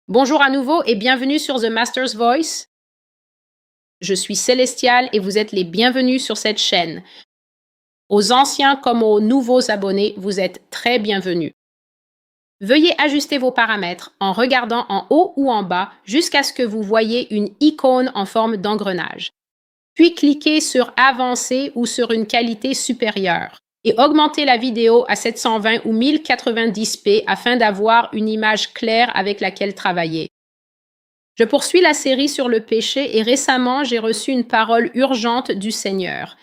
Bonjour à nouveau et bienvenue sur The Master's Voice. Je suis Célestial et vous êtes les bienvenus sur cette chaîne. Aux anciens comme aux nouveaux abonnés, vous êtes très bienvenus. Veuillez ajuster vos paramètres en regardant en haut ou en bas jusqu'à ce que vous voyez une icône en forme d'engrenage. Puis cliquez sur Avancer ou sur une qualité supérieure et augmentez la vidéo à 720 ou 1090p afin d'avoir une image claire avec laquelle travailler. Je poursuis la série sur le péché et récemment j'ai reçu une parole urgente du Seigneur.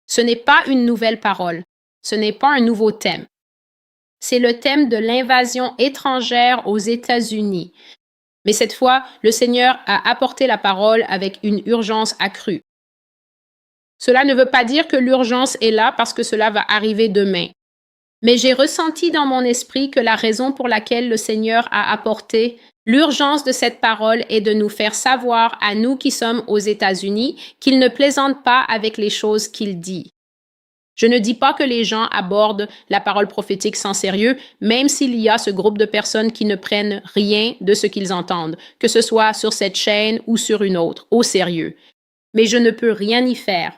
Ce n'est pas une nouvelle parole, ce n'est pas un nouveau thème. C'est le thème de l'invasion étrangère aux États-Unis. Mais cette fois, le Seigneur a apporté la parole avec une urgence accrue. Cela ne veut pas dire que l'urgence est là parce que cela va arriver demain. Mais j'ai ressenti dans mon esprit que la raison pour laquelle le Seigneur a apporté l'urgence de cette parole est de nous faire savoir, à nous qui sommes aux États-Unis, qu'il ne plaisante pas avec les choses qu'il dit. Je ne dis pas que les gens abordent la parole prophétique sans sérieux, même s'il y a ce groupe de personnes qui ne prennent rien de ce qu'ils entendent, que ce soit sur cette chaîne ou sur une autre, au sérieux. Mais je ne peux rien y faire.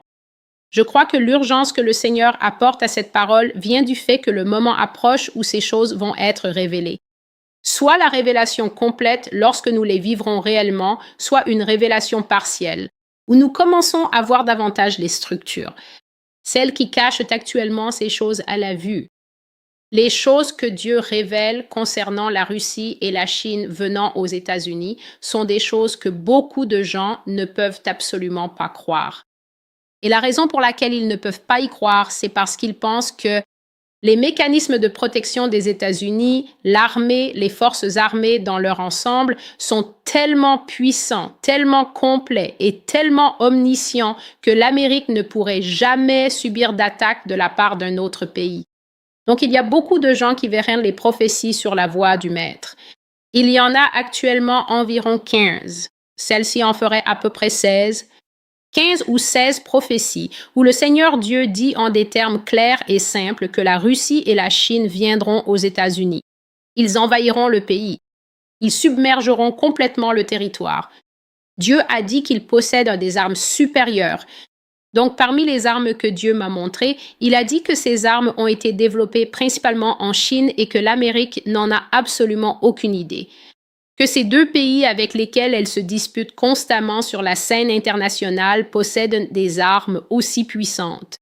Je crois que l'urgence que le Seigneur apporte à cette parole vient du fait que le moment approche où ces choses vont être révélées. Soit la révélation complète lorsque nous les vivrons réellement, soit une révélation partielle, où nous commençons à voir davantage les structures, celles qui cachent actuellement ces choses à la vue. Les choses que Dieu révèle concernant la Russie et la Chine venant aux États-Unis sont des choses que beaucoup de gens ne peuvent absolument pas croire. Et la raison pour laquelle ils ne peuvent pas y croire, c'est parce qu'ils pensent que les mécanismes de protection des États-Unis, l'armée, les forces armées dans leur ensemble sont tellement puissants, tellement complets et tellement omniscients que l'Amérique ne pourrait jamais subir d'attaque de la part d'un autre pays. Donc il y a beaucoup de gens qui verraient les prophéties sur la voie du Maître. Il y en a actuellement environ 15. Celle-ci en ferait à peu près 16. 15 ou 16 prophéties où le Seigneur Dieu dit en des termes clairs et simples que la Russie et la Chine viendront aux États-Unis. Ils envahiront le pays. Ils submergeront complètement le territoire. Dieu a dit qu'il possède des armes supérieures. Donc, parmi les armes que Dieu m'a montrées, il a dit que ces armes ont été développées principalement en Chine et que l'Amérique n'en a absolument aucune idée. Que ces deux pays avec lesquels elle se dispute constamment sur la scène internationale possèdent des armes aussi puissantes.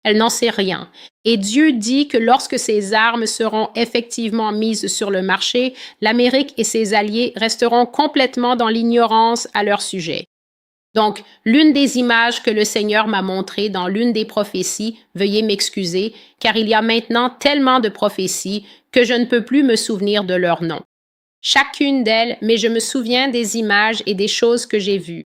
Elle n'en sait rien. Et Dieu dit que lorsque ces armes seront effectivement mises sur le marché, l'Amérique et ses alliés resteront complètement dans l'ignorance à leur sujet. Donc, l'une des images que le Seigneur m'a montrées dans l'une des prophéties, veuillez m'excuser, car il y a maintenant tellement de prophéties que je ne peux plus me souvenir de leur nom. Chacune d'elles, mais je me souviens des images et des choses que j'ai vues.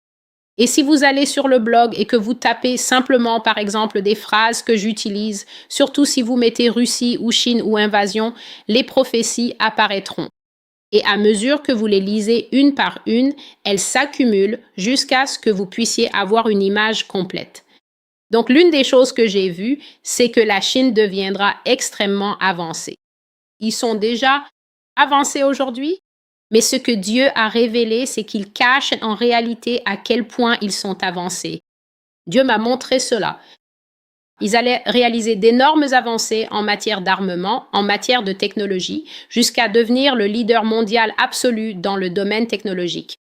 Et si vous allez sur le blog et que vous tapez simplement, par exemple, des phrases que j'utilise, surtout si vous mettez Russie ou Chine ou invasion, les prophéties apparaîtront. Et à mesure que vous les lisez une par une, elles s'accumulent jusqu'à ce que vous puissiez avoir une image complète. Donc, l'une des choses que j'ai vues, c'est que la Chine deviendra extrêmement avancée. Ils sont déjà avancés aujourd'hui, mais ce que Dieu a révélé, c'est qu'il cache en réalité à quel point ils sont avancés. Dieu m'a montré cela. Ils allaient réaliser d'énormes avancées en matière d'armement, en matière de technologie, jusqu'à devenir le leader mondial absolu dans le domaine technologique.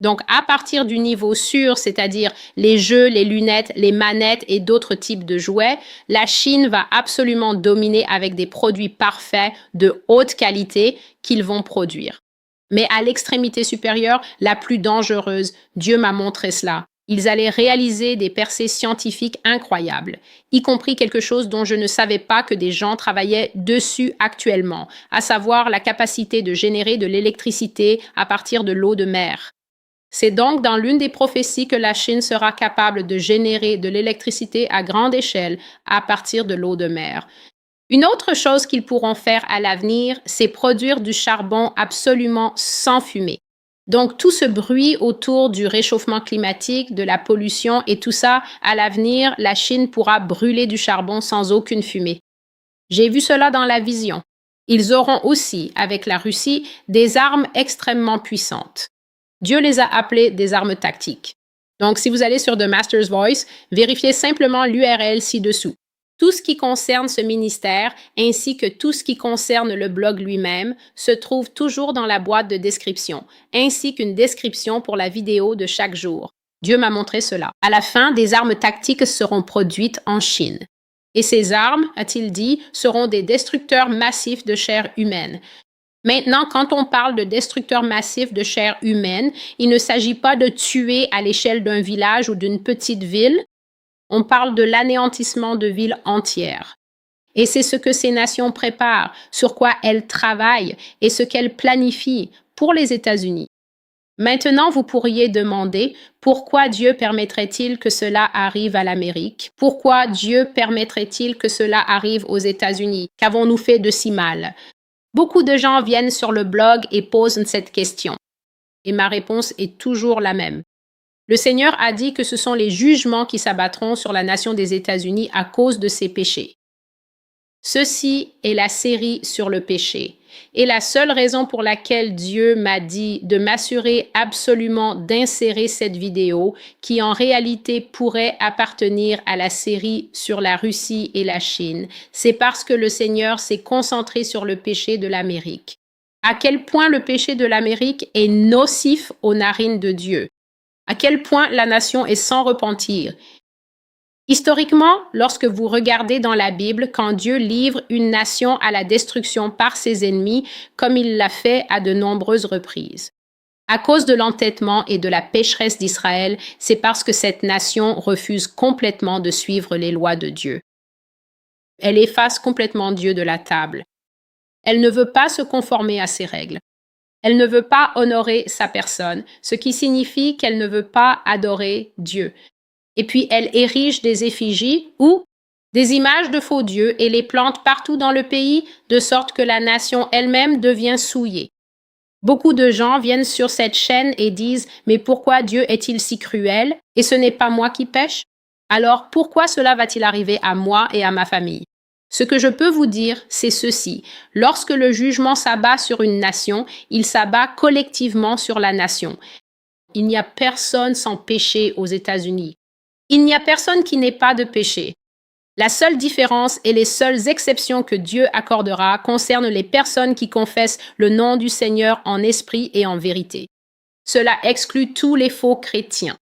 Donc, à partir du niveau sûr, c'est-à-dire les jeux, les lunettes, les manettes et d'autres types de jouets, la Chine va absolument dominer avec des produits parfaits de haute qualité qu'ils vont produire. Mais à l'extrémité supérieure, la plus dangereuse, Dieu m'a montré cela. Ils allaient réaliser des percées scientifiques incroyables, y compris quelque chose dont je ne savais pas que des gens travaillaient dessus actuellement, à savoir la capacité de générer de l'électricité à partir de l'eau de mer. C'est donc dans l'une des prophéties que la Chine sera capable de générer de l'électricité à grande échelle à partir de l'eau de mer. Une autre chose qu'ils pourront faire à l'avenir, c'est produire du charbon absolument sans fumée. Donc tout ce bruit autour du réchauffement climatique, de la pollution et tout ça, à l'avenir, la Chine pourra brûler du charbon sans aucune fumée. J'ai vu cela dans la vision. Ils auront aussi, avec la Russie, des armes extrêmement puissantes. Dieu les a appelées des armes tactiques. Donc, si vous allez sur The Master's Voice, vérifiez simplement l'URL ci-dessous. Tout ce qui concerne ce ministère, ainsi que tout ce qui concerne le blog lui-même, se trouve toujours dans la boîte de description, ainsi qu'une description pour la vidéo de chaque jour. Dieu m'a montré cela. À la fin, des armes tactiques seront produites en Chine. Et ces armes, a-t-il dit, seront des destructeurs massifs de chair humaine. Maintenant, quand on parle de destructeurs massifs de chair humaine, il ne s'agit pas de tuer à l'échelle d'un village ou d'une petite ville. On parle de l'anéantissement de villes entières. Et c'est ce que ces nations préparent, sur quoi elles travaillent et ce qu'elles planifient pour les États-Unis. Maintenant, vous pourriez demander pourquoi Dieu permettrait-il que cela arrive à l'Amérique? Pourquoi Dieu permettrait-il que cela arrive aux États-Unis? Qu'avons-nous fait de si mal? Beaucoup de gens viennent sur le blog et posent cette question. Et ma réponse est toujours la même. Le Seigneur a dit que ce sont les jugements qui s'abattront sur la nation des États-Unis à cause de ses péchés. Ceci est la série sur le péché. Et la seule raison pour laquelle Dieu m'a dit de m'assurer absolument d'insérer cette vidéo, qui en réalité pourrait appartenir à la série sur la Russie et la Chine, c'est parce que le Seigneur s'est concentré sur le péché de l'Amérique. À quel point le péché de l'Amérique est nocif aux narines de Dieu. À quel point la nation est sans repentir. Historiquement, lorsque vous regardez dans la Bible, quand Dieu livre une nation à la destruction par ses ennemis, comme il l'a fait à de nombreuses reprises. À cause de l'entêtement et de la pécheresse d'Israël, c'est parce que cette nation refuse complètement de suivre les lois de Dieu. Elle efface complètement Dieu de la table. Elle ne veut pas se conformer à ses règles. Elle ne veut pas honorer sa personne, ce qui signifie qu'elle ne veut pas adorer Dieu. Et puis elle érige des effigies ou des images de faux dieux et les plante partout dans le pays, de sorte que la nation elle-même devient souillée. Beaucoup de gens viennent sur cette chaîne et disent « Mais pourquoi Dieu est-il si cruel et ce n'est pas moi qui pêche? Alors pourquoi cela va-t-il arriver à moi et à ma famille ?» Ce que je peux vous dire, c'est ceci. Lorsque le jugement s'abat sur une nation, il s'abat collectivement sur la nation. Il n'y a personne sans péché aux États-Unis. Il n'y a personne qui n'ait pas de péché. La seule différence et les seules exceptions que Dieu accordera concernent les personnes qui confessent le nom du Seigneur en esprit et en vérité. Cela exclut tous les faux chrétiens.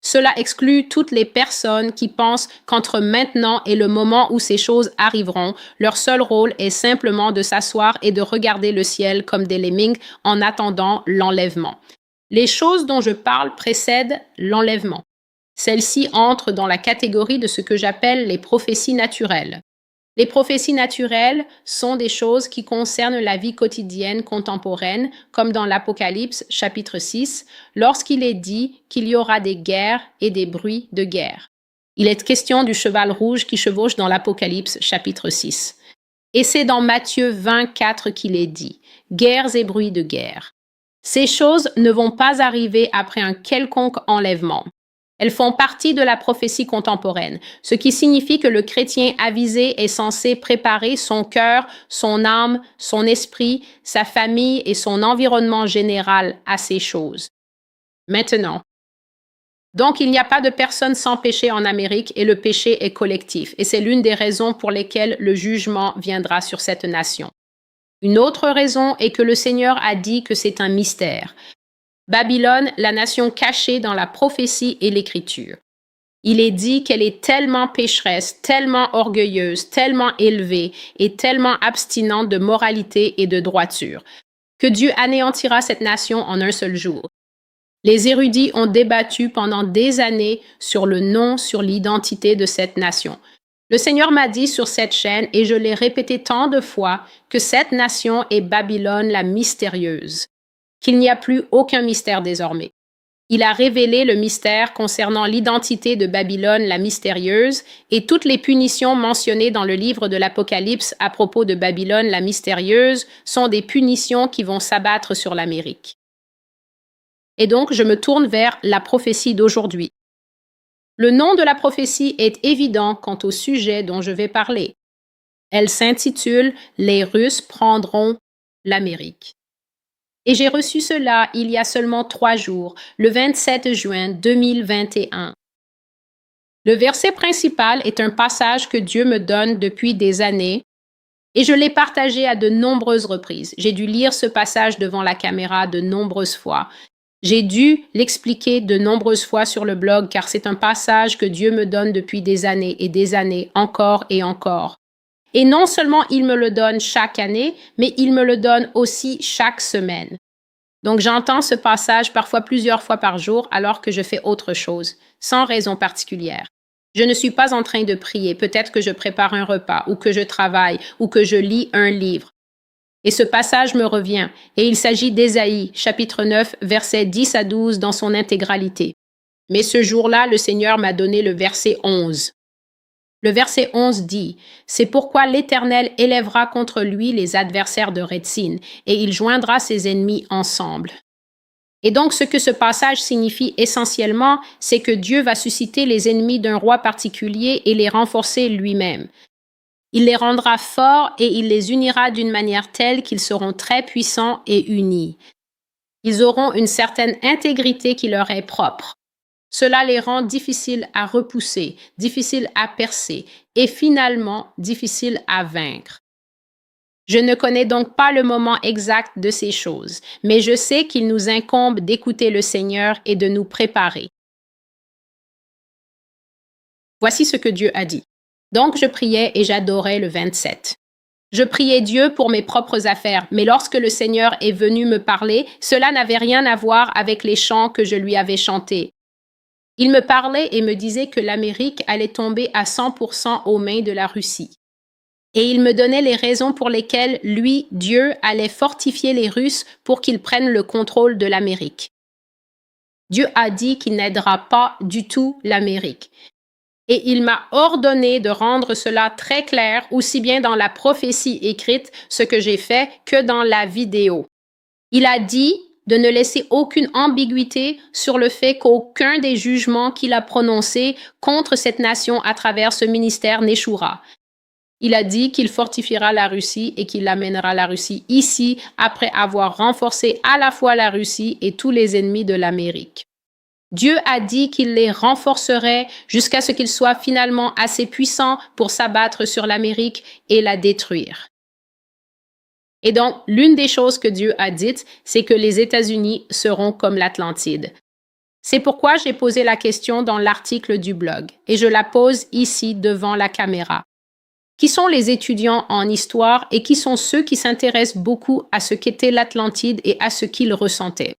Cela exclut toutes les personnes qui pensent qu'entre maintenant et le moment où ces choses arriveront, leur seul rôle est simplement de s'asseoir et de regarder le ciel comme des lemmings en attendant l'enlèvement. Les choses dont je parle précèdent l'enlèvement. Celles-ci entrent dans la catégorie de ce que j'appelle les prophéties naturelles. Les prophéties naturelles sont des choses qui concernent la vie quotidienne contemporaine, comme dans l'Apocalypse chapitre 6, lorsqu'il est dit qu'il y aura des guerres et des bruits de guerre. Il est question du cheval rouge qui chevauche dans l'Apocalypse chapitre 6. Et c'est dans Matthieu 24 qu'il est dit « guerres et bruits de guerre ». Ces choses ne vont pas arriver après un quelconque enlèvement. Elles font partie de la prophétie contemporaine, ce qui signifie que le chrétien avisé est censé préparer son cœur, son âme, son esprit, sa famille et son environnement général à ces choses. Maintenant, donc il n'y a pas de personne sans péché en Amérique et le péché est collectif, et c'est l'une des raisons pour lesquelles le jugement viendra sur cette nation. Une autre raison est que le Seigneur a dit que c'est un mystère. Babylone, la nation cachée dans la prophétie et l'écriture. Il est dit qu'elle est tellement pécheresse, tellement orgueilleuse, tellement élevée et tellement abstinente de moralité et de droiture, que Dieu anéantira cette nation en un seul jour. Les érudits ont débattu pendant des années sur le nom, sur l'identité de cette nation. Le Seigneur m'a dit sur cette chaîne, et je l'ai répété tant de fois, que cette nation est Babylone la mystérieuse. Qu'il n'y a plus aucun mystère désormais. Il a révélé le mystère concernant l'identité de Babylone la mystérieuse et toutes les punitions mentionnées dans le livre de l'Apocalypse à propos de Babylone la mystérieuse sont des punitions qui vont s'abattre sur l'Amérique. Et donc, je me tourne vers la prophétie d'aujourd'hui. Le nom de la prophétie est évident quant au sujet dont je vais parler. Elle s'intitule « Les Russes prendront l'Amérique ». Et j'ai reçu cela il y a seulement 3 jours, le 27 juin 2021. Le verset principal est un passage que Dieu me donne depuis des années et je l'ai partagé à de nombreuses reprises. J'ai dû lire ce passage devant la caméra de nombreuses fois. J'ai dû l'expliquer de nombreuses fois sur le blog car c'est un passage que Dieu me donne depuis des années et des années, encore et encore. Et non seulement il me le donne chaque année, mais il me le donne aussi chaque semaine. Donc j'entends ce passage parfois plusieurs fois par jour alors que je fais autre chose, sans raison particulière. Je ne suis pas en train de prier, peut-être que je prépare un repas, ou que je travaille, ou que je lis un livre. Et ce passage me revient, et il s'agit d'Ésaïe, chapitre 9, versets 10 à 12 dans son intégralité. Mais ce jour-là, le Seigneur m'a donné le verset 11. Le verset 11 dit « C'est pourquoi l'Éternel élèvera contre lui les adversaires de Rétzin, et il joindra ses ennemis ensemble. » Et donc, ce que ce passage signifie essentiellement, c'est que Dieu va susciter les ennemis d'un roi particulier et les renforcer lui-même. Il les rendra forts et il les unira d'une manière telle qu'ils seront très puissants et unis. Ils auront une certaine intégrité qui leur est propre. Cela les rend difficiles à repousser, difficiles à percer et finalement difficiles à vaincre. Je ne connais donc pas le moment exact de ces choses, mais je sais qu'il nous incombe d'écouter le Seigneur et de nous préparer. Voici ce que Dieu a dit. Donc je priais et j'adorais le 27. Je priais Dieu pour mes propres affaires, mais lorsque le Seigneur est venu me parler, cela n'avait rien à voir avec les chants que je lui avais chantés. Il me parlait et me disait que l'Amérique allait tomber à 100% aux mains de la Russie. Et il me donnait les raisons pour lesquelles lui, Dieu, allait fortifier les Russes pour qu'ils prennent le contrôle de l'Amérique. Dieu a dit qu'il n'aidera pas du tout l'Amérique. Et il m'a ordonné de rendre cela très clair, aussi bien dans la prophétie écrite, ce que j'ai fait, que dans la vidéo. Il a dit de ne laisser aucune ambiguïté sur le fait qu'aucun des jugements qu'il a prononcés contre cette nation à travers ce ministère n'échouera. Il a dit qu'il fortifiera la Russie et qu'il amènera la Russie ici après avoir renforcé à la fois la Russie et tous les ennemis de l'Amérique. Dieu a dit qu'il les renforcerait jusqu'à ce qu'ils soient finalement assez puissants pour s'abattre sur l'Amérique et la détruire. Et donc, l'une des choses que Dieu a dites, c'est que les États-Unis seront comme l'Atlantide. C'est pourquoi j'ai posé la question dans l'article du blog et je la pose ici devant la caméra. Qui sont les étudiants en histoire et qui sont ceux qui s'intéressent beaucoup à ce qu'était l'Atlantide et à ce qu'ils ressentaient?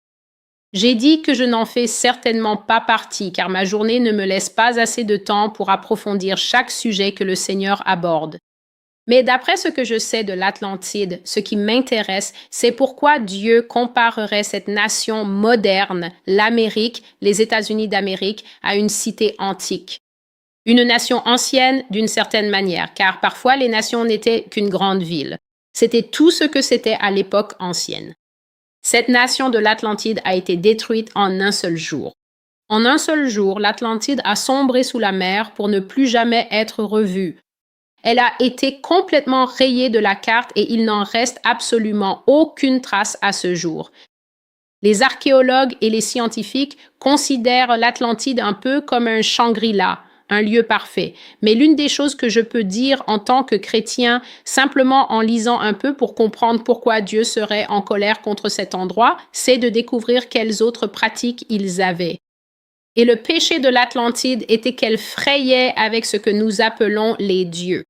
J'ai dit que je n'en fais certainement pas partie car ma journée ne me laisse pas assez de temps pour approfondir chaque sujet que le Seigneur aborde. Mais d'après ce que je sais de l'Atlantide, ce qui m'intéresse, c'est pourquoi Dieu comparerait cette nation moderne, l'Amérique, les États-Unis d'Amérique, à une cité antique. Une nation ancienne d'une certaine manière, car parfois les nations n'étaient qu'une grande ville. C'était tout ce que c'était à l'époque ancienne. Cette nation de l'Atlantide a été détruite en un seul jour. En un seul jour, l'Atlantide a sombré sous la mer pour ne plus jamais être revue. Elle a été complètement rayée de la carte et il n'en reste absolument aucune trace à ce jour. Les archéologues et les scientifiques considèrent l'Atlantide un peu comme un Shangri-La, un lieu parfait. Mais l'une des choses que je peux dire en tant que chrétien, simplement en lisant un peu pour comprendre pourquoi Dieu serait en colère contre cet endroit, c'est de découvrir quelles autres pratiques ils avaient. Et le péché de l'Atlantide était qu'elle frayait avec ce que nous appelons les dieux.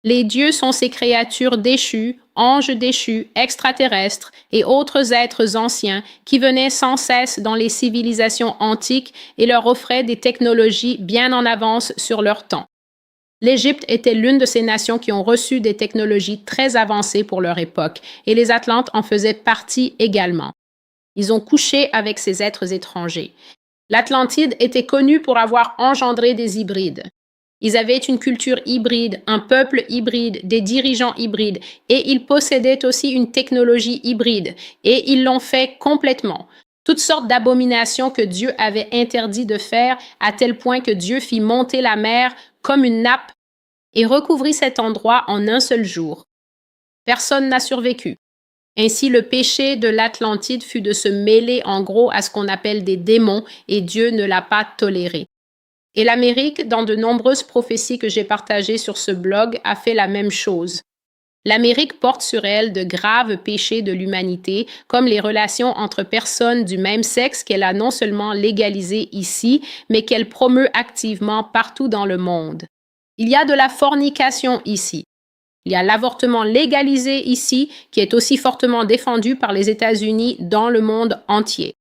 Les dieux sont ces créatures déchues, anges déchus, extraterrestres et autres êtres anciens qui venaient sans cesse dans les civilisations antiques et leur offraient des technologies bien en avance sur leur temps. L'Égypte était l'une de ces nations qui ont reçu des technologies très avancées pour leur époque et les Atlantes en faisaient partie également. Ils ont couché avec ces êtres étrangers. L'Atlantide était connue pour avoir engendré des hybrides. Ils avaient une culture hybride, un peuple hybride, des dirigeants hybrides et ils possédaient aussi une technologie hybride et ils l'ont fait complètement. Toutes sortes d'abominations que Dieu avait interdit de faire à tel point que Dieu fit monter la mer comme une nappe et recouvrit cet endroit en un seul jour. Personne n'a survécu. Ainsi, le péché de l'Atlantide fut de se mêler en gros à ce qu'on appelle des démons et Dieu ne l'a pas toléré. Et l'Amérique, dans de nombreuses prophéties que j'ai partagées sur ce blog, a fait la même chose. L'Amérique porte sur elle de graves péchés de l'humanité, comme les relations entre personnes du même sexe qu'elle a non seulement légalisées ici, mais qu'elle promeut activement partout dans le monde. Il y a de la fornication ici. Il y a l'avortement légalisé ici, qui est aussi fortement défendu par les États-Unis dans le monde entier.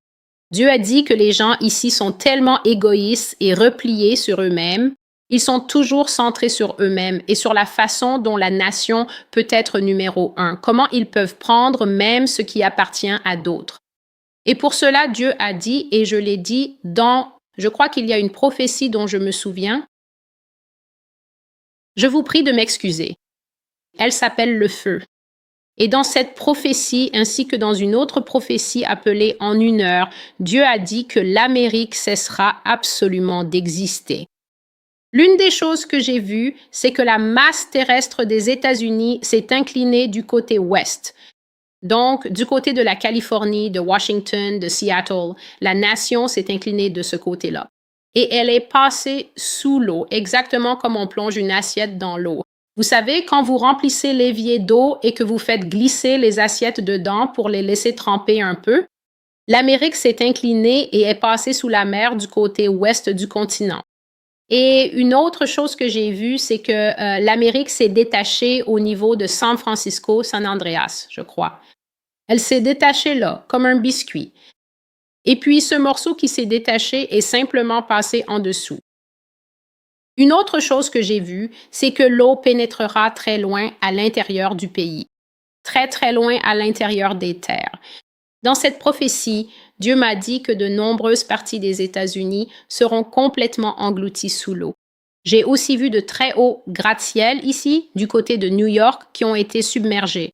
Dieu a dit que les gens ici sont tellement égoïstes et repliés sur eux-mêmes. Ils sont toujours centrés sur eux-mêmes et sur la façon dont la nation peut être numéro un, comment ils peuvent prendre même ce qui appartient à d'autres. Et pour cela, Dieu a dit, et je l'ai dit je crois qu'il y a une prophétie dont je me souviens. Je vous prie de m'excuser. Elle s'appelle le feu. Et dans cette prophétie, ainsi que dans une autre prophétie appelée en une heure, Dieu a dit que l'Amérique cessera absolument d'exister. L'une des choses que j'ai vues, c'est que la masse terrestre des États-Unis s'est inclinée du côté ouest. Donc, du côté de la Californie, de Washington, de Seattle, la nation s'est inclinée de ce côté-là. Et elle est passée sous l'eau, exactement comme on plonge une assiette dans l'eau. Vous savez, quand vous remplissez l'évier d'eau et que vous faites glisser les assiettes dedans pour les laisser tremper un peu, l'Amérique s'est inclinée et est passée sous la mer du côté ouest du continent. Et une autre chose que j'ai vue, c'est que l'Amérique s'est détachée au niveau de San Francisco, San Andreas, je crois. Elle s'est détachée là, comme un biscuit. Et puis ce morceau qui s'est détaché est simplement passé en dessous. Une autre chose que j'ai vue, c'est que l'eau pénétrera très loin à l'intérieur du pays, très très loin à l'intérieur des terres. Dans cette prophétie, Dieu m'a dit que de nombreuses parties des États-Unis seront complètement englouties sous l'eau. J'ai aussi vu de très hauts gratte-ciel ici, du côté de New York, qui ont été submergés.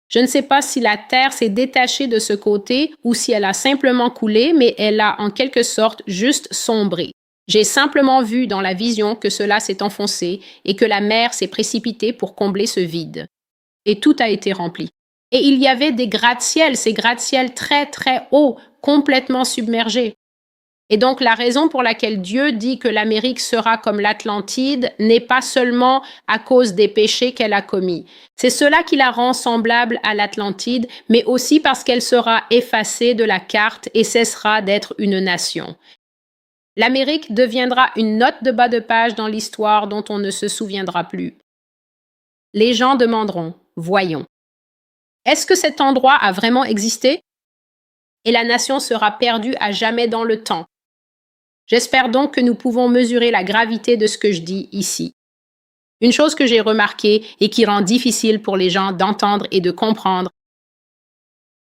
Je ne sais pas si la terre s'est détachée de ce côté ou si elle a simplement coulé, mais elle a en quelque sorte juste sombré. J'ai simplement vu dans la vision que cela s'est enfoncé et que la mer s'est précipitée pour combler ce vide. Et tout a été rempli. Et il y avait des gratte-ciel, ces gratte-ciel très très hauts, complètement submergés. Et donc la raison pour laquelle Dieu dit que l'Amérique sera comme l'Atlantide n'est pas seulement à cause des péchés qu'elle a commis. C'est cela qui la rend semblable à l'Atlantide, mais aussi parce qu'elle sera effacée de la carte et cessera d'être une nation. L'Amérique deviendra une note de bas de page dans l'histoire dont on ne se souviendra plus. Les gens demanderont, voyons. Est-ce que cet endroit a vraiment existé? Et la nation sera perdue à jamais dans le temps. J'espère donc que nous pouvons mesurer la gravité de ce que je dis ici. Une chose que j'ai remarquée et qui rend difficile pour les gens d'entendre et de comprendre,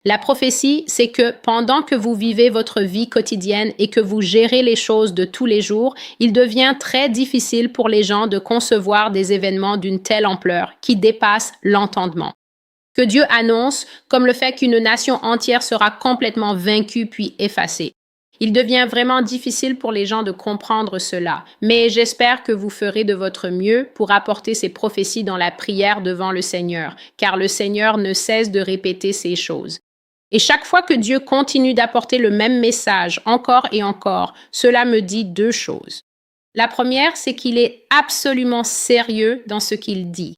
la prophétie, c'est que pendant que vous vivez votre vie quotidienne et que vous gérez les choses de tous les jours, il devient très difficile pour les gens de concevoir des événements d'une telle ampleur qui dépassent l'entendement. Que Dieu annonce, comme le fait qu'une nation entière sera complètement vaincue puis effacée. Il devient vraiment difficile pour les gens de comprendre cela, mais j'espère que vous ferez de votre mieux pour apporter ces prophéties dans la prière devant le Seigneur, car le Seigneur ne cesse de répéter ces choses. Et chaque fois que Dieu continue d'apporter le même message encore et encore, cela me dit deux choses. La première, c'est qu'il est absolument sérieux dans ce qu'il dit.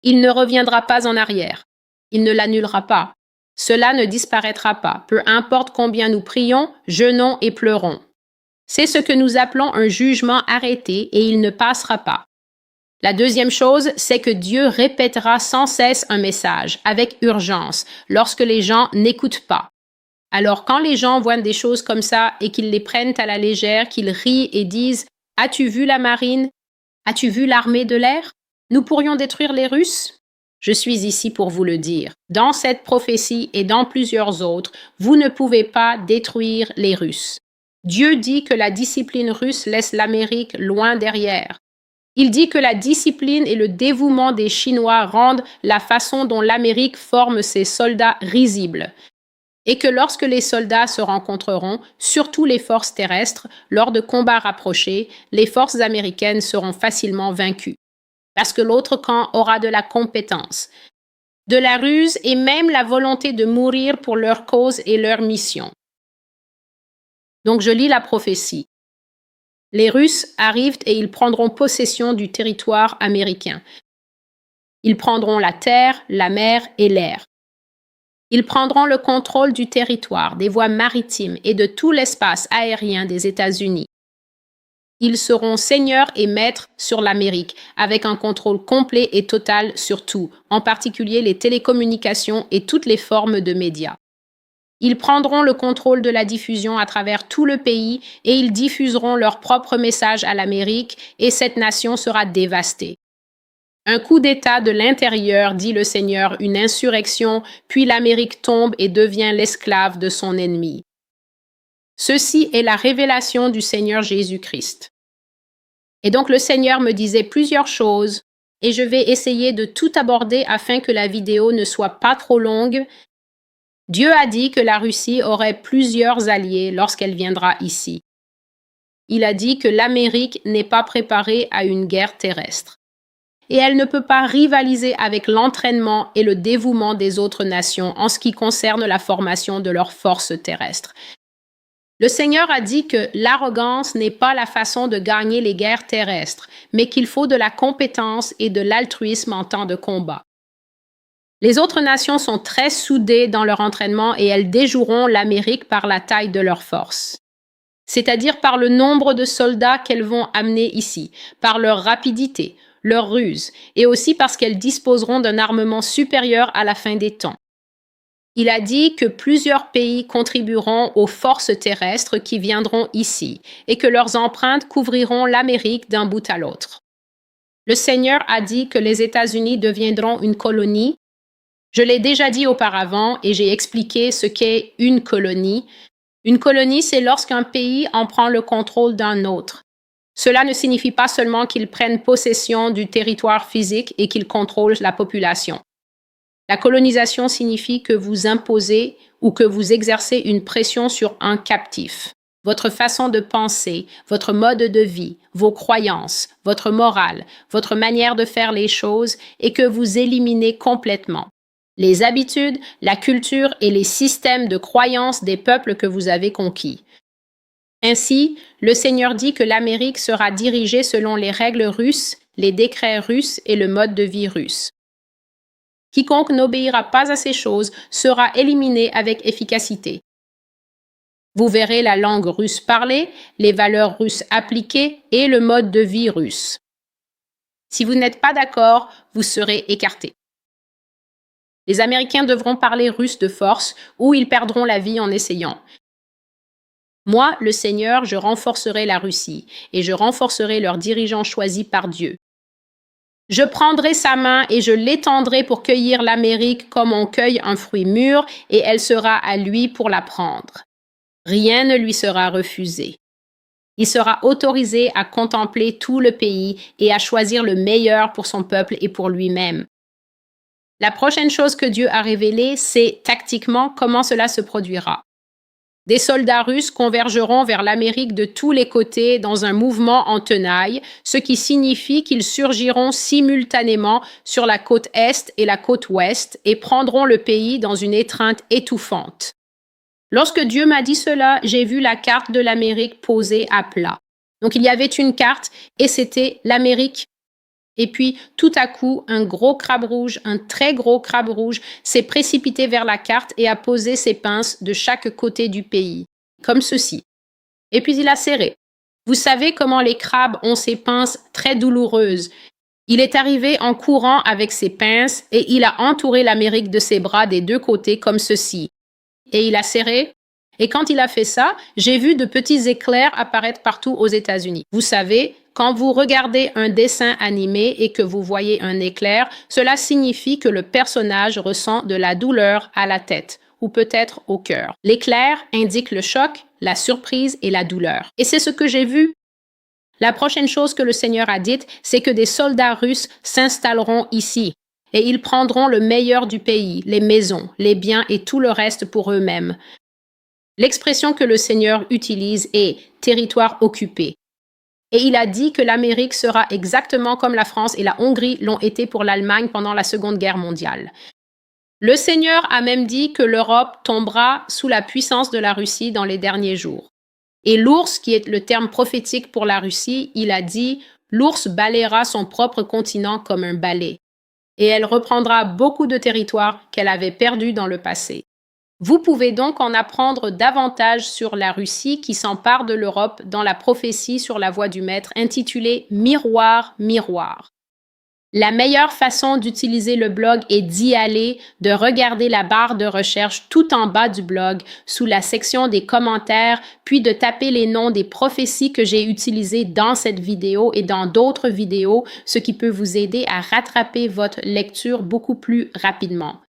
Il ne reviendra pas en arrière. Il ne l'annulera pas. Cela ne disparaîtra pas, peu importe combien nous prions, jeûnons et pleurons. C'est ce que nous appelons un jugement arrêté et il ne passera pas. La deuxième chose, c'est que Dieu répétera sans cesse un message, avec urgence, lorsque les gens n'écoutent pas. Alors quand les gens voient des choses comme ça et qu'ils les prennent à la légère, qu'ils rient et disent « As-tu vu la marine? As-tu vu l'armée de l'air? Nous pourrions détruire les Russes ?» Je suis ici pour vous le dire. Dans cette prophétie et dans plusieurs autres, vous ne pouvez pas détruire les Russes. Dieu dit que la discipline russe laisse l'Amérique loin derrière. Il dit que la discipline et le dévouement des Chinois rendent la façon dont l'Amérique forme ses soldats risibles. Et que lorsque les soldats se rencontreront, surtout les forces terrestres, lors de combats rapprochés, les forces américaines seront facilement vaincues. parce que l'autre camp aura de la compétence, de la ruse et même la volonté de mourir pour leur cause et leur mission. Donc je lis la prophétie. Les Russes arrivent et ils prendront possession du territoire américain. Ils prendront la terre, la mer et l'air. Ils prendront le contrôle du territoire, des voies maritimes et de tout l'espace aérien des États-Unis. Ils seront seigneurs et maîtres sur l'Amérique, avec un contrôle complet et total sur tout, en particulier les télécommunications et toutes les formes de médias. Ils prendront le contrôle de la diffusion à travers tout le pays et ils diffuseront leur propre message à l'Amérique et cette nation sera dévastée. Un coup d'État de l'intérieur, dit le Seigneur, une insurrection, puis l'Amérique tombe et devient l'esclave de son ennemi. Ceci est la révélation du Seigneur Jésus-Christ. Et donc le Seigneur me disait plusieurs choses et je vais essayer de tout aborder afin que la vidéo ne soit pas trop longue. Dieu a dit que la Russie aurait plusieurs alliés lorsqu'elle viendra ici. Il a dit que l'Amérique n'est pas préparée à une guerre terrestre. Et elle ne peut pas rivaliser avec l'entraînement et le dévouement des autres nations en ce qui concerne la formation de leurs forces terrestres. Le Seigneur a dit que l'arrogance n'est pas la façon de gagner les guerres terrestres, mais qu'il faut de la compétence et de l'altruisme en temps de combat. Les autres nations sont très soudées dans leur entraînement et elles déjoueront l'Amérique par la taille de leurs forces, c'est-à-dire par le nombre de soldats qu'elles vont amener ici, par leur rapidité, leur ruse, et aussi parce qu'elles disposeront d'un armement supérieur à la fin des temps. Il a dit que plusieurs pays contribueront aux forces terrestres qui viendront ici et que leurs empreintes couvriront l'Amérique d'un bout à l'autre. Le Seigneur a dit que les États-Unis deviendront une colonie. Je l'ai déjà dit auparavant et j'ai expliqué ce qu'est une colonie. Une colonie, c'est lorsqu'un pays en prend le contrôle d'un autre. Cela ne signifie pas seulement qu'ils prennent possession du territoire physique et qu'ils contrôlent la population. La colonisation signifie que vous imposez ou que vous exercez une pression sur un captif. Votre façon de penser, votre mode de vie, vos croyances, votre morale, votre manière de faire les choses et que vous éliminez complètement les habitudes, la culture et les systèmes de croyances des peuples que vous avez conquis. Ainsi, le Seigneur dit que l'Amérique sera dirigée selon les règles russes, les décrets russes et le mode de vie russe. Quiconque n'obéira pas à ces choses sera éliminé avec efficacité. Vous verrez la langue russe parlée, les valeurs russes appliquées et le mode de vie russe. Si vous n'êtes pas d'accord, vous serez écarté. Les Américains devront parler russe de force ou ils perdront la vie en essayant. Moi, le Seigneur, je renforcerai la Russie et je renforcerai leurs dirigeants choisis par Dieu. Je prendrai sa main et je l'étendrai pour cueillir l'Amérique comme on cueille un fruit mûr et elle sera à lui pour la prendre. Rien ne lui sera refusé. Il sera autorisé à contempler tout le pays et à choisir le meilleur pour son peuple et pour lui-même. La prochaine chose que Dieu a révélée, c'est tactiquement comment cela se produira. Des soldats russes convergeront vers l'Amérique de tous les côtés dans un mouvement en tenaille, ce qui signifie qu'ils surgiront simultanément sur la côte Est et la côte Ouest et prendront le pays dans une étreinte étouffante. Lorsque Dieu m'a dit cela, j'ai vu la carte de l'Amérique posée à plat. Donc il y avait une carte et c'était l'Amérique. Et puis, tout à coup, un gros crabe rouge, un très gros crabe rouge, s'est précipité vers la carte et a posé ses pinces de chaque côté du pays, comme ceci. Et puis il a serré. Vous savez comment les crabes ont ces pinces très douloureuses. Il est arrivé en courant avec ses pinces et il a entouré l'Amérique de ses bras des deux côtés comme ceci. Et il a serré. Et quand il a fait ça, j'ai vu de petits éclairs apparaître partout aux États-Unis. Vous savez, quand vous regardez un dessin animé et que vous voyez un éclair, cela signifie que le personnage ressent de la douleur à la tête ou peut-être au cœur. L'éclair indique le choc, la surprise et la douleur. Et c'est ce que j'ai vu. La prochaine chose que le Seigneur a dite, c'est que des soldats russes s'installeront ici et ils prendront le meilleur du pays, les maisons, les biens et tout le reste pour eux-mêmes. L'expression que le Seigneur utilise est « territoire occupé ». Et il a dit que l'Amérique sera exactement comme la France et la Hongrie l'ont été pour l'Allemagne pendant la Seconde Guerre mondiale. Le Seigneur a même dit que l'Europe tombera sous la puissance de la Russie dans les derniers jours. Et l'ours, qui est le terme prophétique pour la Russie, il a dit « L'ours balayera son propre continent comme un balai. » Et elle reprendra beaucoup de territoires qu'elle avait perdus dans le passé. Vous pouvez donc en apprendre davantage sur la Russie qui s'empare de l'Europe dans la prophétie sur la voie du Maître intitulée « Miroir, miroir ». La meilleure façon d'utiliser le blog est d'y aller, de regarder la barre de recherche tout en bas du blog, sous la section des commentaires, puis de taper les noms des prophéties que j'ai utilisées dans cette vidéo et dans d'autres vidéos, ce qui peut vous aider à rattraper votre lecture beaucoup plus rapidement.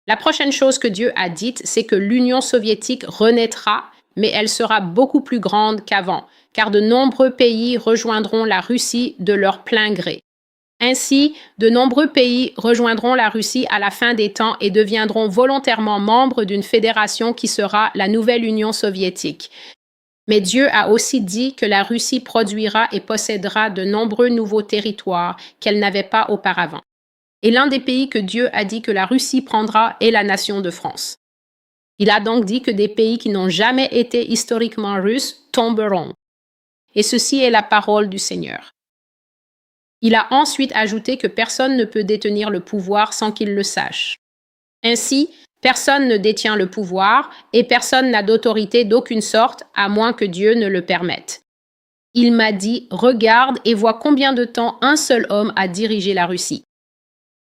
La prochaine chose que Dieu a dite, c'est que l'Union soviétique renaîtra, mais elle sera beaucoup plus grande qu'avant, car de nombreux pays rejoindront la Russie de leur plein gré. Ainsi, de nombreux pays rejoindront la Russie à la fin des temps et deviendront volontairement membres d'une fédération qui sera la nouvelle Union soviétique. Mais Dieu a aussi dit que la Russie produira et possédera de nombreux nouveaux territoires qu'elle n'avait pas auparavant. Et l'un des pays que Dieu a dit que la Russie prendra est la nation de France. Il a donc dit que des pays qui n'ont jamais été historiquement russes tomberont. Et ceci est la parole du Seigneur. Il a ensuite ajouté que personne ne peut détenir le pouvoir sans qu'il le sache. Ainsi, personne ne détient le pouvoir et personne n'a d'autorité d'aucune sorte à moins que Dieu ne le permette. Il m'a dit « Regarde et vois combien de temps un seul homme a dirigé la Russie.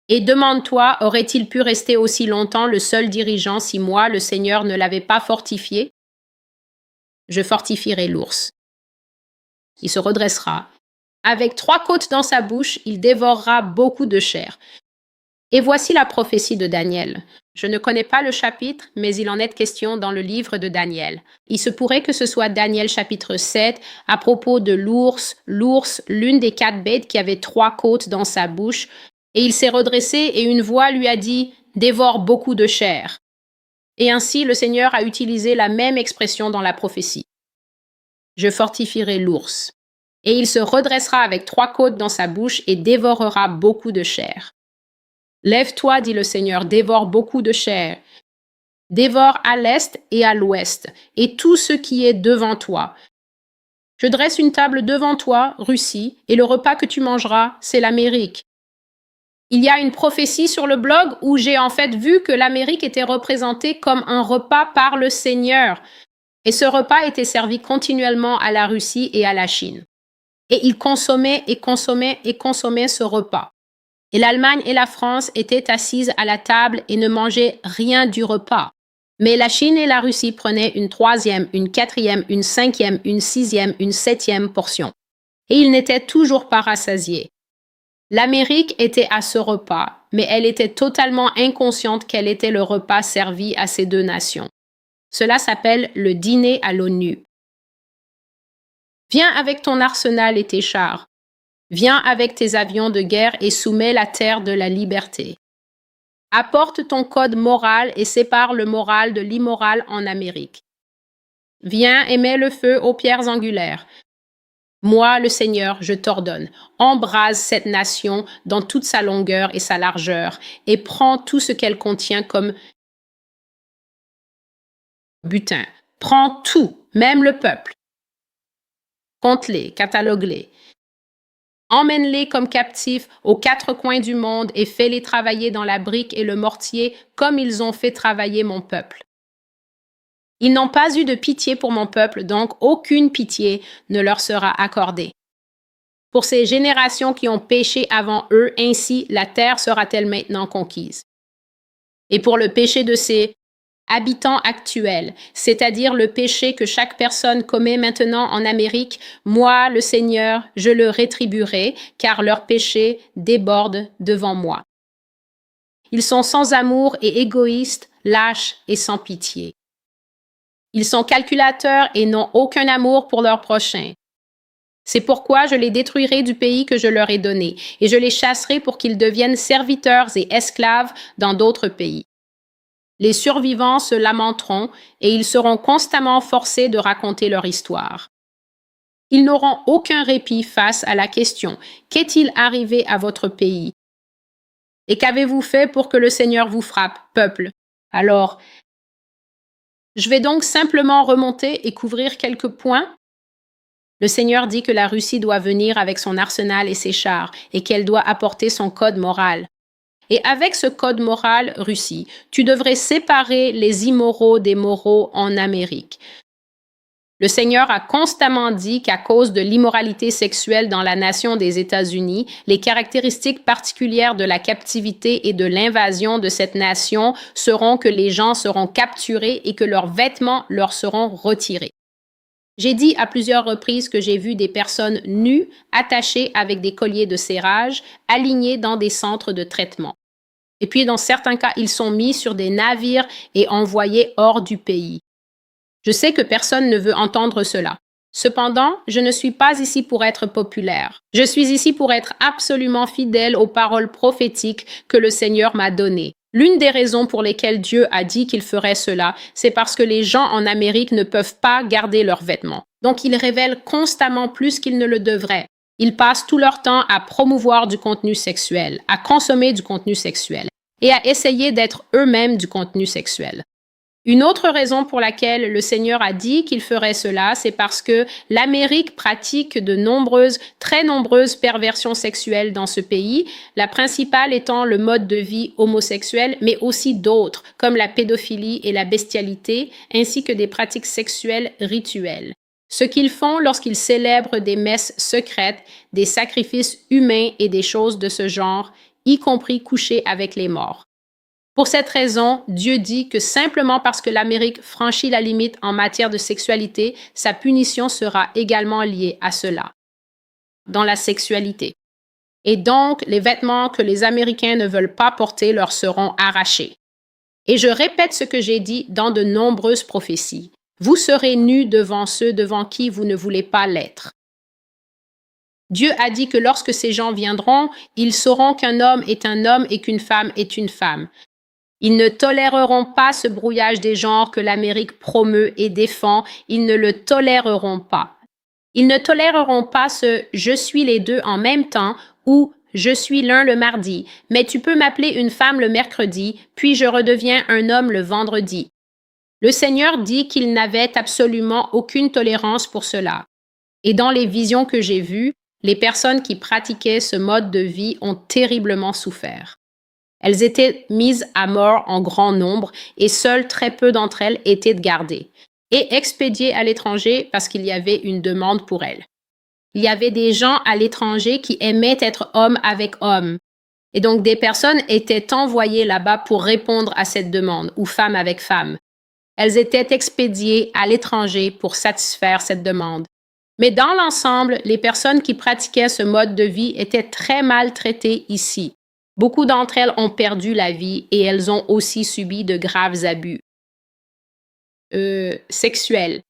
Et demande-toi, aurait-il pu rester aussi longtemps le seul dirigeant si moi, le Seigneur, ne l'avais pas fortifié? Je fortifierai l'ours. Il se redressera. Avec 3 côtes dans sa bouche, il dévorera beaucoup de chair. » Et voici la prophétie de Daniel. Je ne connais pas le chapitre, mais il en est question dans le livre de Daniel. Il se pourrait que ce soit Daniel chapitre 7 à propos de l'ours, l'une des 4 bêtes qui avait 3 côtes dans sa bouche. Et il s'est redressé et une voix lui a dit « Dévore beaucoup de chair ». Et ainsi le Seigneur a utilisé la même expression dans la prophétie. Je fortifierai l'ours. Et il se redressera avec 3 côtes dans sa bouche et dévorera beaucoup de chair. Lève-toi, dit le Seigneur, dévore beaucoup de chair. Dévore à l'est et à l'ouest, et tout ce qui est devant toi. Je dresse une table devant toi, Russie, et le repas que tu mangeras, c'est l'Amérique. Il y a une prophétie sur le blog où j'ai en fait vu que l'Amérique était représentée comme un repas par le Seigneur. Et ce repas était servi continuellement à la Russie et à la Chine. Et ils consommaient ce repas. Et l'Allemagne et la France étaient assises à la table et ne mangeaient rien du repas. Mais la Chine et la Russie prenaient une 3e, une 4e, une 5e, une 6e, une 7e portion. Et ils n'étaient toujours pas rassasiés. L'Amérique était à ce repas, mais elle était totalement inconsciente quel était le repas servi à ces 2 nations. Cela s'appelle le dîner à l'ONU. Viens avec ton arsenal et tes chars. Viens avec tes avions de guerre et soumets la terre de la liberté. Apporte ton code moral et sépare le moral de l'immoral en Amérique. Viens et mets le feu aux pierres angulaires. Moi, le Seigneur, je t'ordonne, embrase cette nation dans toute sa longueur et sa largeur et prends tout ce qu'elle contient comme butin. Prends tout, même le peuple. Compte-les, catalogue-les. Emmène-les comme captifs aux 4 coins du monde et fais-les travailler dans la brique et le mortier comme ils ont fait travailler mon peuple. Ils n'ont pas eu de pitié pour mon peuple, donc aucune pitié ne leur sera accordée. Pour ces générations qui ont péché avant eux, ainsi la terre sera-t-elle maintenant conquise. Et pour le péché de ces habitants actuels, c'est-à-dire le péché que chaque personne commet maintenant en Amérique, moi, le Seigneur, je le rétribuerai, car leur péché déborde devant moi. Ils sont sans amour et égoïstes, lâches et sans pitié. Ils sont calculateurs et n'ont aucun amour pour leur prochain. C'est pourquoi je les détruirai du pays que je leur ai donné, et je les chasserai pour qu'ils deviennent serviteurs et esclaves dans d'autres pays. Les survivants se lamenteront et ils seront constamment forcés de raconter leur histoire. Ils n'auront aucun répit face à la question « Qu'est-il arrivé à votre pays ?» Et qu'avez-vous fait pour que le Seigneur vous frappe, peuple? Alors, je vais donc simplement remonter et couvrir quelques points. Le Seigneur dit que la Russie doit venir avec son arsenal et ses chars et qu'elle doit apporter son code moral. Et avec ce code moral, Russie, tu devrais séparer les immoraux des moraux en Amérique. Le Seigneur a constamment dit qu'à cause de l'immoralité sexuelle dans la nation des États-Unis, les caractéristiques particulières de la captivité et de l'invasion de cette nation seront que les gens seront capturés et que leurs vêtements leur seront retirés. J'ai dit à plusieurs reprises que j'ai vu des personnes nues, attachées avec des colliers de serrage, alignées dans des centres de traitement. Et puis, dans certains cas, ils sont mis sur des navires et envoyés hors du pays. Je sais que personne ne veut entendre cela. Cependant, je ne suis pas ici pour être populaire. Je suis ici pour être absolument fidèle aux paroles prophétiques que le Seigneur m'a données. L'une des raisons pour lesquelles Dieu a dit qu'il ferait cela, c'est parce que les gens en Amérique ne peuvent pas garder leurs vêtements. Donc, ils révèlent constamment plus qu'ils ne le devraient. Ils passent tout leur temps à promouvoir du contenu sexuel, à consommer du contenu sexuel et à essayer d'être eux-mêmes du contenu sexuel. Une autre raison pour laquelle le Seigneur a dit qu'il ferait cela, c'est parce que l'Amérique pratique de très nombreuses perversions sexuelles dans ce pays, la principale étant le mode de vie homosexuel, mais aussi d'autres, comme la pédophilie et la bestialité, ainsi que des pratiques sexuelles rituelles. Ce qu'ils font lorsqu'ils célèbrent des messes secrètes, des sacrifices humains et des choses de ce genre, y compris coucher avec les morts. Pour cette raison, Dieu dit que simplement parce que l'Amérique franchit la limite en matière de sexualité, sa punition sera également liée à cela, dans la sexualité. Et donc, les vêtements que les Américains ne veulent pas porter leur seront arrachés. Et je répète ce que j'ai dit dans de nombreuses prophéties. Vous serez nus devant ceux devant qui vous ne voulez pas l'être. Dieu a dit que lorsque ces gens viendront, ils sauront qu'un homme est un homme et qu'une femme est une femme. Ils ne toléreront pas ce brouillage des genres que l'Amérique promeut et défend. Ils ne le toléreront pas. Ils ne toléreront pas ce « je suis les deux en même temps » ou « je suis l'un le mardi, mais tu peux m'appeler une femme le mercredi, puis je redeviens un homme le vendredi. » Le Seigneur dit qu'il n'avait absolument aucune tolérance pour cela. Et dans les visions que j'ai vues, les personnes qui pratiquaient ce mode de vie ont terriblement souffert. Elles étaient mises à mort en grand nombre et seules très peu d'entre elles étaient gardées et expédiées à l'étranger parce qu'il y avait une demande pour elles. Il y avait des gens à l'étranger qui aimaient être hommes avec hommes. Et donc des personnes étaient envoyées là-bas pour répondre à cette demande, ou femmes avec femmes. Elles étaient expédiées à l'étranger pour satisfaire cette demande. Mais dans l'ensemble, les personnes qui pratiquaient ce mode de vie étaient très maltraitées ici. Beaucoup d'entre elles ont perdu la vie et elles ont aussi subi de graves abus sexuels.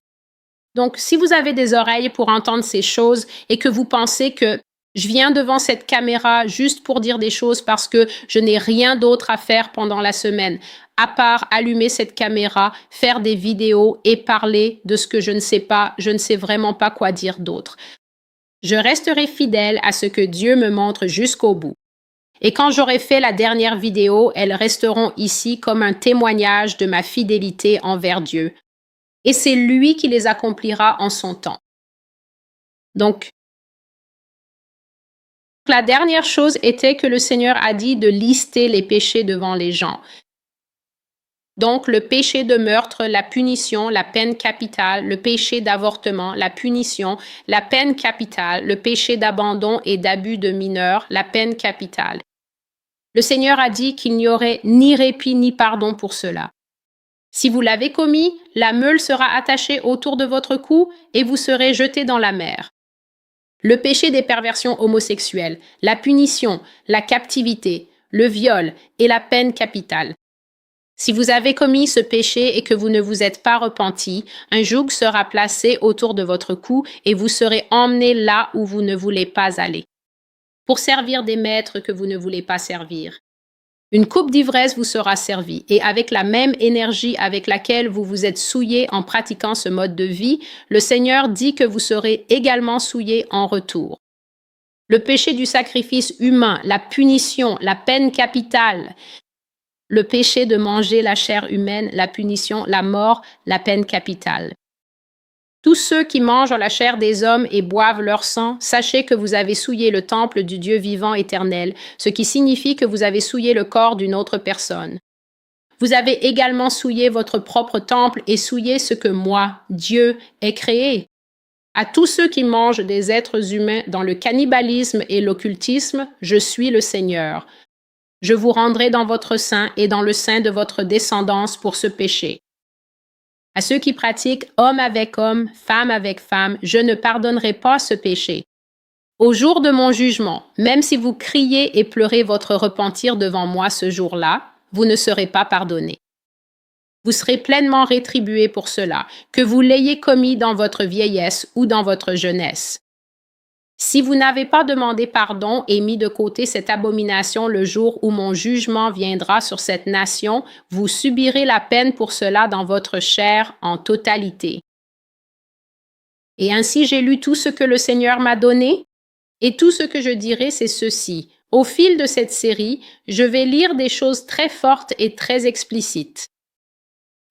Donc, si vous avez des oreilles pour entendre ces choses et que vous pensez que je viens devant cette caméra juste pour dire des choses parce que je n'ai rien d'autre à faire pendant la semaine, à part allumer cette caméra, faire des vidéos et parler de ce que je ne sais pas, je ne sais vraiment pas quoi dire d'autre. Je resterai fidèle à ce que Dieu me montre jusqu'au bout. Et quand j'aurai fait la dernière vidéo, elles resteront ici comme un témoignage de ma fidélité envers Dieu. Et c'est lui qui les accomplira en son temps. Donc, la dernière chose était que le Seigneur a dit de lister les péchés devant les gens. Donc, le péché de meurtre, la punition, la peine capitale, le péché d'avortement, la punition, la peine capitale, le péché d'abandon et d'abus de mineurs, la peine capitale. Le Seigneur a dit qu'il n'y aurait ni répit ni pardon pour cela. Si vous l'avez commis, la meule sera attachée autour de votre cou et vous serez jeté dans la mer. Le péché des perversions homosexuelles, la punition, la captivité, le viol et la peine capitale. Si vous avez commis ce péché et que vous ne vous êtes pas repenti, un joug sera placé autour de votre cou et vous serez emmené là où vous ne voulez pas aller, pour servir des maîtres que vous ne voulez pas servir. Une coupe d'ivresse vous sera servie et avec la même énergie avec laquelle vous vous êtes souillé en pratiquant ce mode de vie, le Seigneur dit que vous serez également souillé en retour. Le péché du sacrifice humain, la punition, la peine capitale, le péché de manger la chair humaine, la punition, la mort, la peine capitale. Tous ceux qui mangent la chair des hommes et boivent leur sang, sachez que vous avez souillé le temple du Dieu vivant éternel, ce qui signifie que vous avez souillé le corps d'une autre personne. Vous avez également souillé votre propre temple et souillé ce que moi, Dieu, ai créé. À tous ceux qui mangent des êtres humains dans le cannibalisme et l'occultisme, je suis le Seigneur. Je vous rendrai dans votre sein et dans le sein de votre descendance pour ce péché. À ceux qui pratiquent homme avec homme, femme avec femme, je ne pardonnerai pas ce péché. Au jour de mon jugement, même si vous criez et pleurez votre repentir devant moi ce jour-là, vous ne serez pas pardonnés. Vous serez pleinement rétribués pour cela, que vous l'ayez commis dans votre vieillesse ou dans votre jeunesse. Si vous n'avez pas demandé pardon et mis de côté cette abomination le jour où mon jugement viendra sur cette nation, vous subirez la peine pour cela dans votre chair en totalité. Et ainsi j'ai lu tout ce que le Seigneur m'a donné, et tout ce que je dirai, c'est ceci. Au fil de cette série, je vais lire des choses très fortes et très explicites.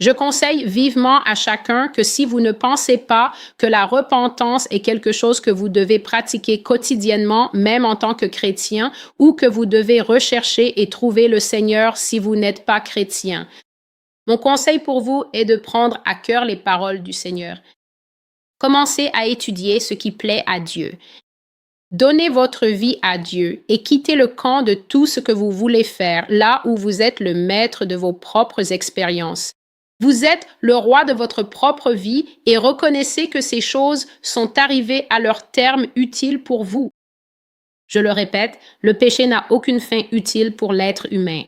Je conseille vivement à chacun que si vous ne pensez pas que la repentance est quelque chose que vous devez pratiquer quotidiennement, même en tant que chrétien, ou que vous devez rechercher et trouver le Seigneur si vous n'êtes pas chrétien. Mon conseil pour vous est de prendre à cœur les paroles du Seigneur. Commencez à étudier ce qui plaît à Dieu. Donnez votre vie à Dieu et quittez le camp de tout ce que vous voulez faire, là où vous êtes le maître de vos propres expériences. Vous êtes le roi de votre propre vie et reconnaissez que ces choses sont arrivées à leur terme utile pour vous. Je le répète, le péché n'a aucune fin utile pour l'être humain.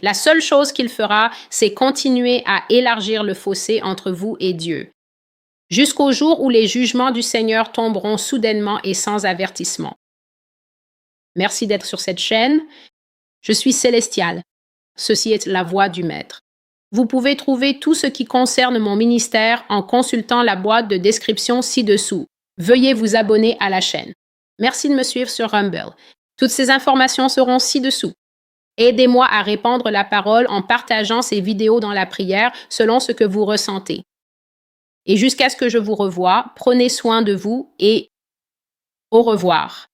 La seule chose qu'il fera, c'est continuer à élargir le fossé entre vous et Dieu, jusqu'au jour où les jugements du Seigneur tomberont soudainement et sans avertissement. Merci d'être sur cette chaîne. Je suis Célestial. Ceci est la voix du Maître. Vous pouvez trouver tout ce qui concerne mon ministère en consultant la boîte de description ci-dessous. Veuillez vous abonner à la chaîne. Merci de me suivre sur Rumble. Toutes ces informations seront ci-dessous. Aidez-moi à répandre la parole en partageant ces vidéos dans la prière selon ce que vous ressentez. Et jusqu'à ce que je vous revoie, prenez soin de vous et au revoir.